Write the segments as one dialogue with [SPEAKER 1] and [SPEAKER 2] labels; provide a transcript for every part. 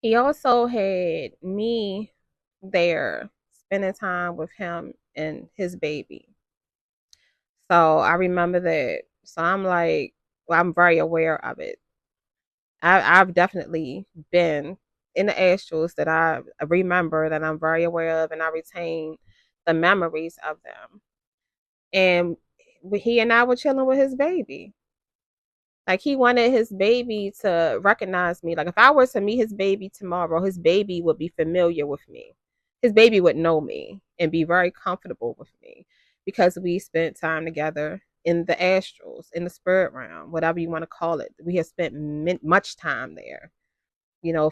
[SPEAKER 1] He also had me there spending time with him and his baby. So I remember that. So I'm like, well, I'm very aware of it. I've definitely been in the astrals that I remember, that I'm very aware of, and I retain the memories of them. And he and I were chilling with his baby. Like, he wanted his baby to recognize me. Like, if I were to meet his baby tomorrow, his baby would be familiar with me. His baby would know me and be very comfortable with me because we spent time together in the astrals, in the spirit realm, whatever you want to call it. We have spent much time there,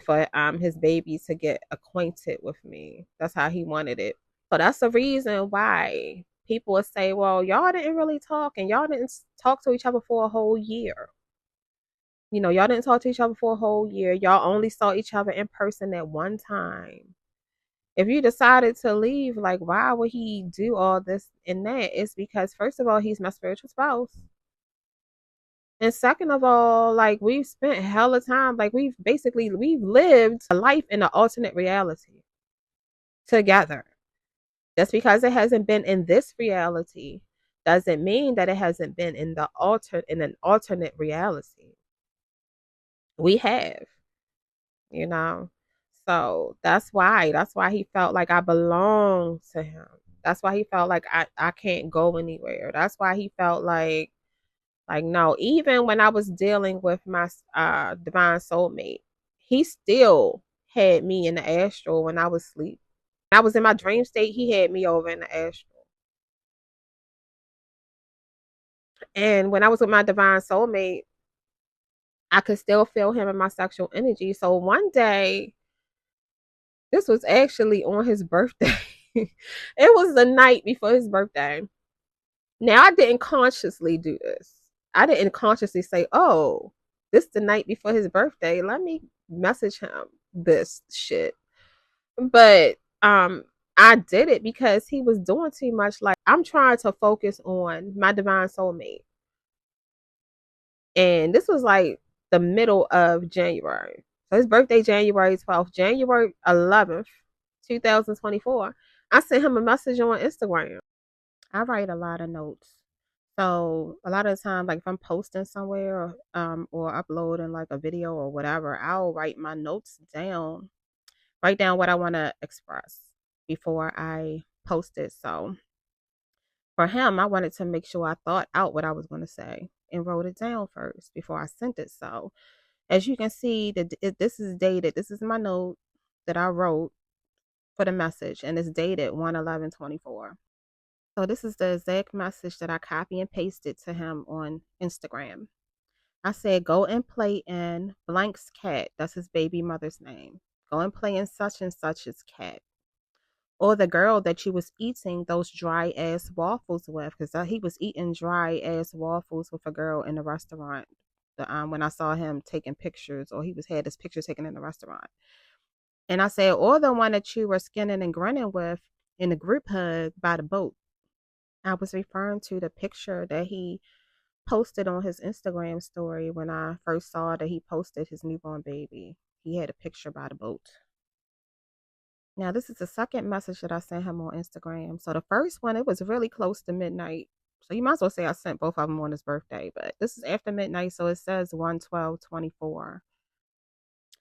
[SPEAKER 1] for his baby to get acquainted with me. That's how he wanted it. So that's the reason why people would say, well, y'all didn't really talk and y'all didn't talk to each other for a whole year. Y'all didn't talk to each other for a whole year. Y'all only saw each other in person at one time. If you decided to leave, like, why would he do all this and that? It's because, first of all, he's my spiritual spouse. And second of all, like, we've spent hella time, like, we've lived a life in an alternate reality together. Just because it hasn't been in this reality doesn't mean that it hasn't been in an alternate reality. We have, you know. So that's why he felt like I belong to him. That's why he felt like I can't go anywhere. That's why he felt like no, even when I was dealing with my divine soulmate, he still had me in the astral when I was asleep. When I was in my dream state, he had me over in the astral. And when I was with my divine soulmate, I could still feel him in my sexual energy. So one day, this was actually on his birthday. It was the night before his birthday. Now, I didn't consciously do this. I didn't consciously say, oh, this the night before his birthday. Let me message him this shit. But I did it because he was doing too much. Like, I'm trying to focus on my divine soulmate. And this was like the middle of January. So his birthday, January 12th, January 11th, 2024. I sent him a message on Instagram. I write a lot of notes. So a lot of the time, like if I'm posting somewhere or uploading like a video or whatever, I'll write my notes down, write down what I want to express before I post it. So for him, I wanted to make sure I thought out what I was going to say and wrote it down first before I sent it. So as you can see, this is dated. This is my note that I wrote for the message, and it's dated 1/11/24. So this is the exact message that I copy and pasted to him on Instagram. I said, go and play in blank's cat. That's his baby mother's name. Go and play in such and such's cat. Or the girl that you was eating those dry ass waffles with, because he was eating dry ass waffles with a girl in the restaurant. When I saw him taking pictures, or he was had his picture taken in the restaurant. And I said, or the one that you were skinning and grinning with in the group hug by the boat. I was referring to the picture that he posted on his Instagram story when I first saw that he posted his newborn baby. He had a picture by the boat. Now, this is the second message that I sent him on Instagram. So the first one, it was really close to midnight. So you might as well say I sent both of them on his birthday, but this is after midnight, so it says 1/12/24.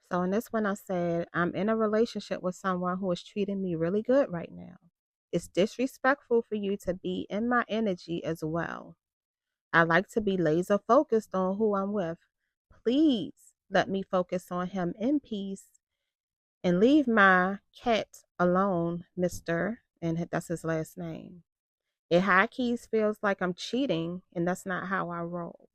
[SPEAKER 1] So in this one, I said, I'm in a relationship with someone who is treating me really good right now. It's disrespectful for you to be in my energy as well. I like to be laser focused on who I'm with. Please let me focus on him in peace and leave my cat alone, Mr. And that's his last name. It high keys feels like I'm cheating, and that's not how I roll.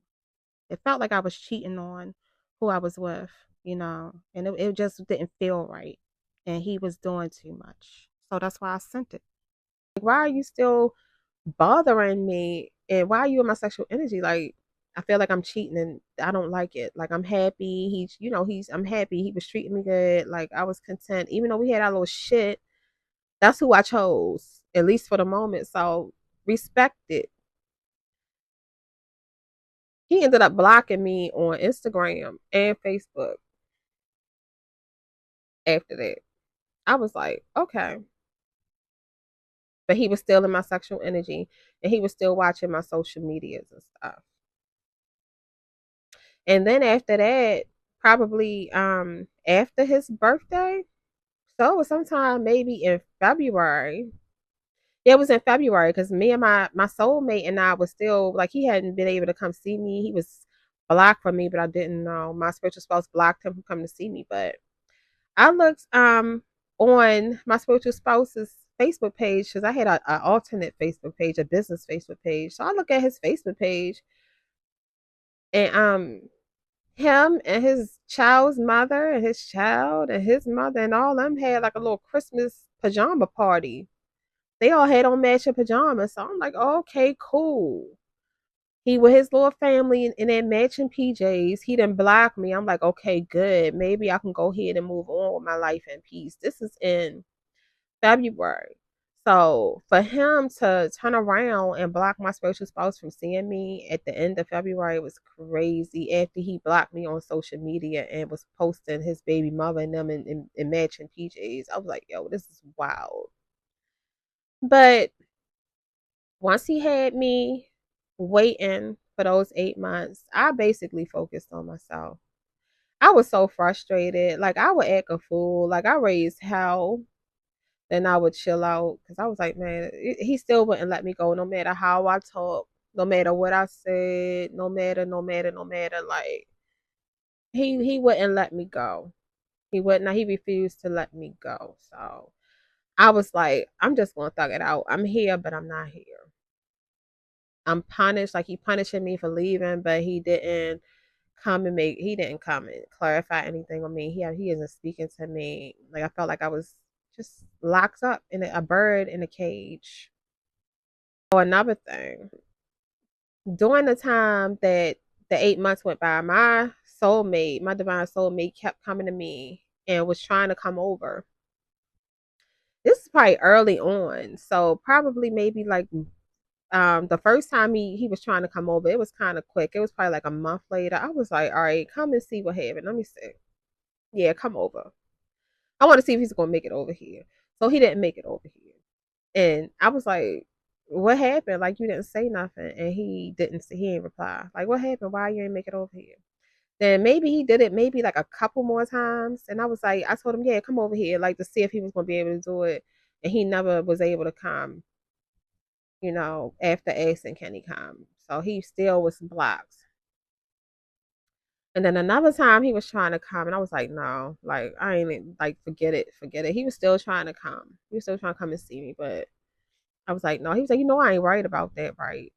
[SPEAKER 1] It felt like I was cheating on who I was with, and it just didn't feel right. And he was doing too much. So that's why I sent it. Like, why are you still bothering me? And why are you in my sexual energy? Like, I feel like I'm cheating and I don't like it. Like, I'm happy. I'm happy. He was treating me good. Like, I was content. Even though we had our little shit, that's who I chose, at least for the moment. So respect it. He ended up blocking me on Instagram and Facebook. after that. I was like, okay. But he was still in my sexual energy and he was still watching my social medias and stuff. And then after that, probably after his birthday, so it was sometime maybe in February. Yeah, it was in February because me and my soulmate and I was still like he hadn't been able to come see me. He was blocked from me, but I didn't know. My spiritual spouse blocked him from coming to see me. But I looked on my spiritual spouse's Facebook page because I had a alternate Facebook page, a business Facebook page. So I look at his Facebook page and him and his child's mother and his child and his mother and all them had like a little Christmas pajama party. They all had on matching pajamas. So I'm like, oh, okay, cool. He with his little family in their matching PJs. He didn't block me. I'm like, okay, good. Maybe I can go ahead and move on with my life in peace. This is in February. So for him to turn around and block my spiritual spouse from seeing me at the end of February was crazy. After he blocked me on social media and was posting his baby mother and them in matching PJs, I was like, yo, this is wild. But once he had me waiting for those 8 months, I basically focused on myself. I was so frustrated. Like I would act a fool. Like I raised hell. Then I would chill out because I was like, man, he still wouldn't let me go no matter how I talk, no matter what I said, no matter. Like he wouldn't let me go. He wouldn't. He refused to let me go. So I was like, I'm just gonna thug it out. I'm here, but I'm not here. I'm punished. Like he punishing me for leaving, but he didn't come and clarify anything with me. He isn't speaking to me. Like I felt like I was just locked up in a bird in a cage. Oh, another thing. During the time that the 8 months went by, my soulmate, my divine soulmate kept coming to me and was trying to come over. This is probably early on. So probably maybe like the first time he was trying to come over, it was kind of quick. It was probably like a month later. I was like, all right, come and see what happened. Let me see. Yeah, come over. I want to see if he's gonna make it over here. So he didn't make it over here. And I was like, what happened? Like you didn't say nothing. And he didn't reply. Like, what happened? Why you ain't make it over here? Then maybe he did it maybe like a couple more times. And I was like, I told him, yeah, come over here, like to see if he was gonna be able to do it. And he never was able to come, after asking can he come. So he still was blocked. And then another time he was trying to come and I was like, no, like I ain't like forget it, forget it. He was still trying to come. He was still trying to come and see me, but I was like, no. He was like, I ain't right about that, right?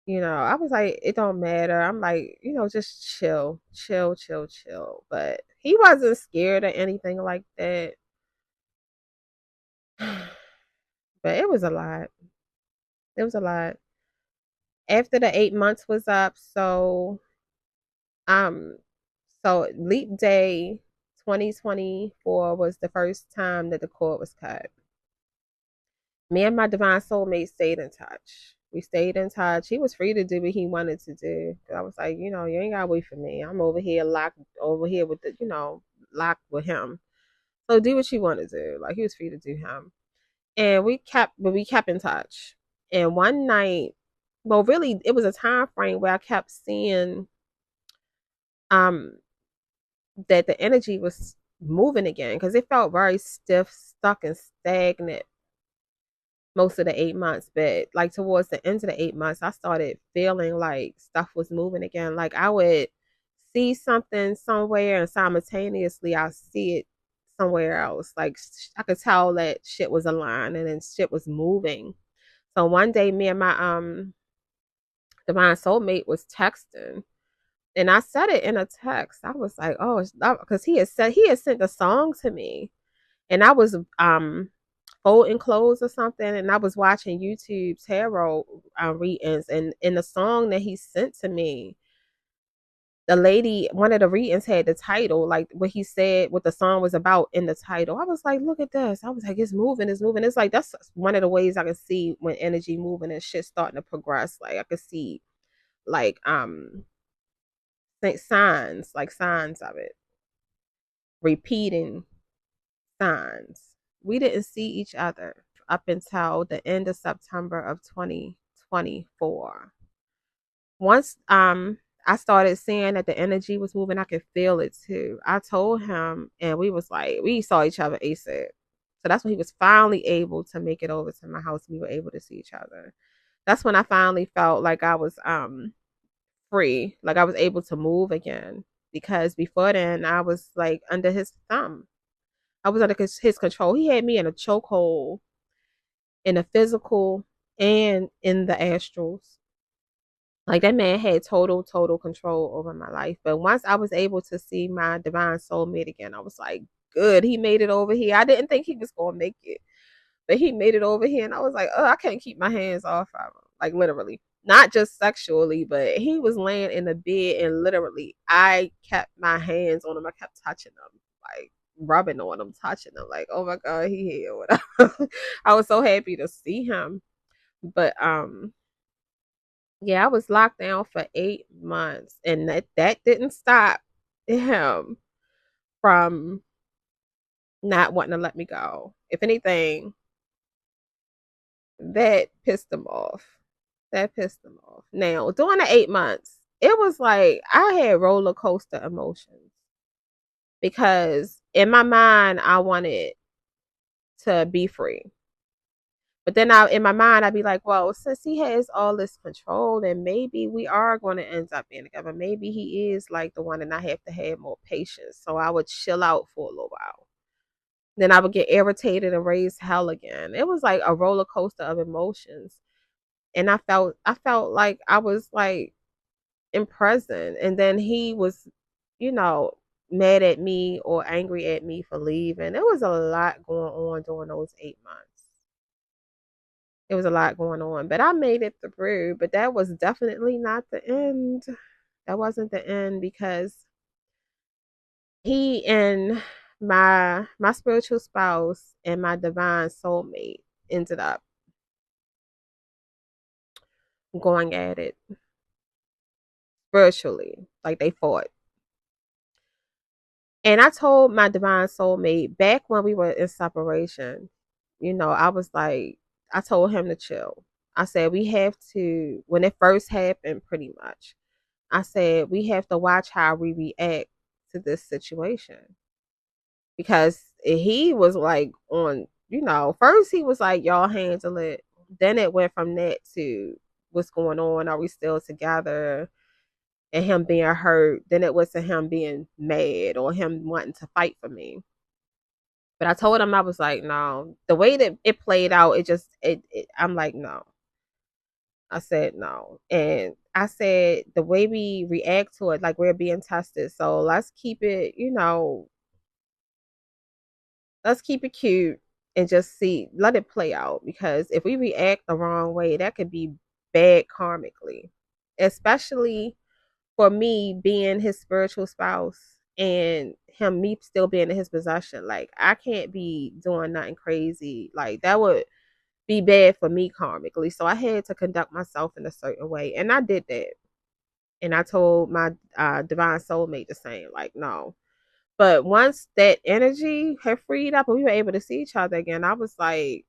[SPEAKER 1] I was like, it don't matter. I'm like, just chill, chill, chill, chill. But he wasn't scared or anything like that. But it was a lot. It was a lot. After the 8 months was up, um, so leap day 2024 was the first time that the cord was cut. Me and my divine soulmate stayed in touch. We stayed in touch. He was free to do what he wanted to do. I was like, you ain't gotta wait for me. I'm over here locked over here with locked with him. So do what you want to do. Like he was free to do him. And we kept in touch. And one night, well, really, it was a time frame where I kept seeing um that the energy was moving again because it felt very stiff, stuck, and stagnant most of the 8 months. But like towards the end of the 8 months, I started feeling like stuff was moving again. Like I would see something somewhere and simultaneously I see it somewhere else. Like I could tell that shit was aligned and then shit was moving. So one day me and my divine soulmate was texting and I said it in a text. I was like, oh, because he had sent a song to me and I was folding clothes or something, and I was watching YouTube tarot readings, and in the song that he sent to me, the lady, one of the readings had the title, like what he said, what the song was about in the title. I was like, look at this. I was like, it's moving, it's moving. It's like that's one of the ways I can see when energy moving and shit starting to progress. Like I could see like signs of it repeating signs. We didn't see each other up until the end of September of 2024. Once I started seeing that the energy was moving, I could feel it too. I told him, and we saw each other ASAP. So that's when he was finally able to make it over to my house. We were able to see each other. That's when I finally felt like I was free, like I was able to move again. Because before then, I was like under his thumb. I was under his control. He had me in a chokehold, in the physical and in the astrals. Like that man had total control over my life. But once I was able to see my divine soulmate again, I was like, good, he made it over here. I didn't think he was gonna make it, but he made it over here, and I was like, oh, I can't keep my hands off of him. Like literally. Not just sexually, but he was laying in the bed and literally I kept my hands on him. I kept touching him, like rubbing on him, touching him, like, oh my God, he here, whatever. I was so happy to see him. But yeah, I was locked down for 8 months, and that didn't stop him from not wanting to let me go. If anything, that pissed him off. That pissed him off. Now, during the 8 months, it was like I had roller coaster emotions because in my mind, I wanted to be free. But then in my mind, I'd be like, well, since he has all this control, then maybe we are going to end up being together. Maybe he is like the one, and I have to have more patience. So I would chill out for a little while. Then I would get irritated and raise hell again. It was like a roller coaster of emotions. And I felt like I was like in prison. And then he was, you know, mad at me or angry at me for leaving. There was a lot going on during those 8 months. It was a lot going on, but I made it through. But that was definitely not the end. That wasn't the end because he and my spiritual spouse and my divine soulmate ended up going at it spiritually, like they fought. And I told my divine soulmate back when we were in separation, I was like, I told him to chill. I said, we have to, when it first happened, pretty much, I said, we have to watch how we react to this situation. Because he was like first he was like, y'all handle it. Then it went from that to what's going on? Are we still together? And him being hurt. Then it was to him being mad or him wanting to fight for me. But I told him, I was like, no. The way that it played out, I'm like, no. I said no. And I said the way we react to it, like we're being tested. So let's keep it, let's keep it cute and just let it play out. Because if we react the wrong way, that could be bad karmically. Especially for me being his spiritual spouse and me still being in his possession. Like I can't be doing nothing crazy. Like that would be bad for me karmically. So I had to conduct myself in a certain way. And I did that. And I told my divine soulmate the same, like, no. But once that energy had freed up and we were able to see each other again, I was like,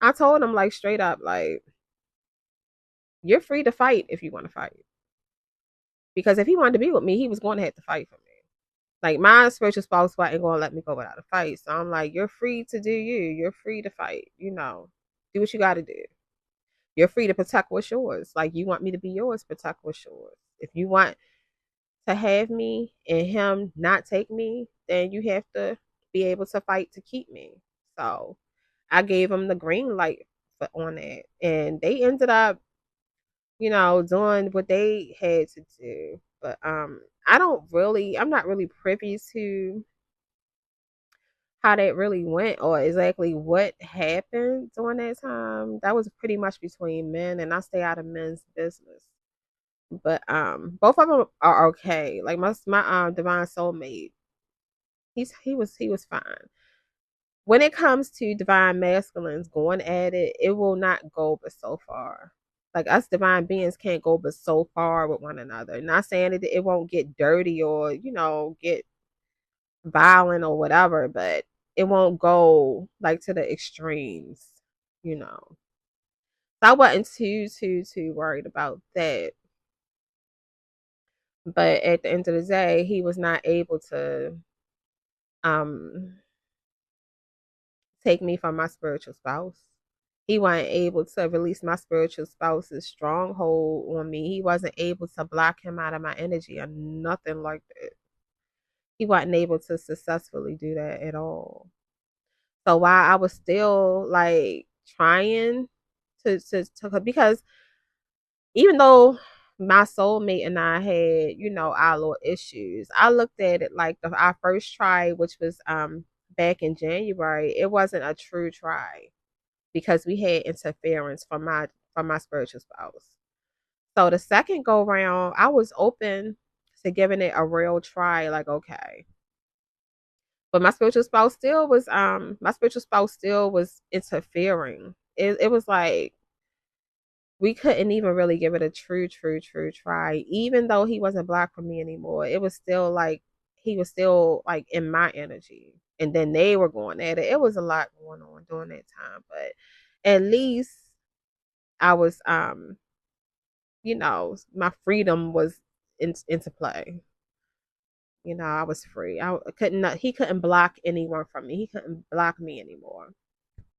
[SPEAKER 1] I told him like straight up, like, you're free to fight if you want to fight. Because if he wanted to be with me, he was going to have to fight for me. Like my spiritual spouse wasn't going to let me go without a fight. So I'm like, you're free to do you. You're free to fight. Do what you got to do. You're free to protect what's yours. Like you want me to be yours, protect what's yours. If you want to have me and him not take me, then you have to be able to fight to keep me. So I gave him the green light on that. And they ended up, doing what they had to do. But I'm not really privy to how that really went or exactly what happened during that time. That was pretty much between men, and I stay out of men's business. But both of them are okay. Like my divine soulmate, he was fine. When it comes to divine masculines going at it, it will not go but so far. Like us divine beings can't go but so far with one another. Not saying that it won't get dirty or get violent or whatever, but it won't go like to the extremes, you know. So I wasn't too worried about that. But at the end of the day, he was not able to um take me from my spiritual spouse. He wasn't able to release my spiritual spouse's stronghold on me. He wasn't able to block him out of my energy or nothing like that. He wasn't able to successfully do that at all. So while I was still like trying to because even though my soulmate and I had, our little issues, I looked at it like our first try, which was back in January. It wasn't a true try because we had interference from my spiritual spouse. So the second go round, I was open to giving it a real try. Like, okay, but my spiritual spouse still was interfering. It was like we couldn't even really give it a true try. Even though he wasn't blocked from me anymore, it was still like he was still like in my energy. And then they were going at it. It was a lot going on during that time. But at least I was my freedom was into play. I was free. I couldn't he couldn't block anyone from me. He couldn't block me anymore.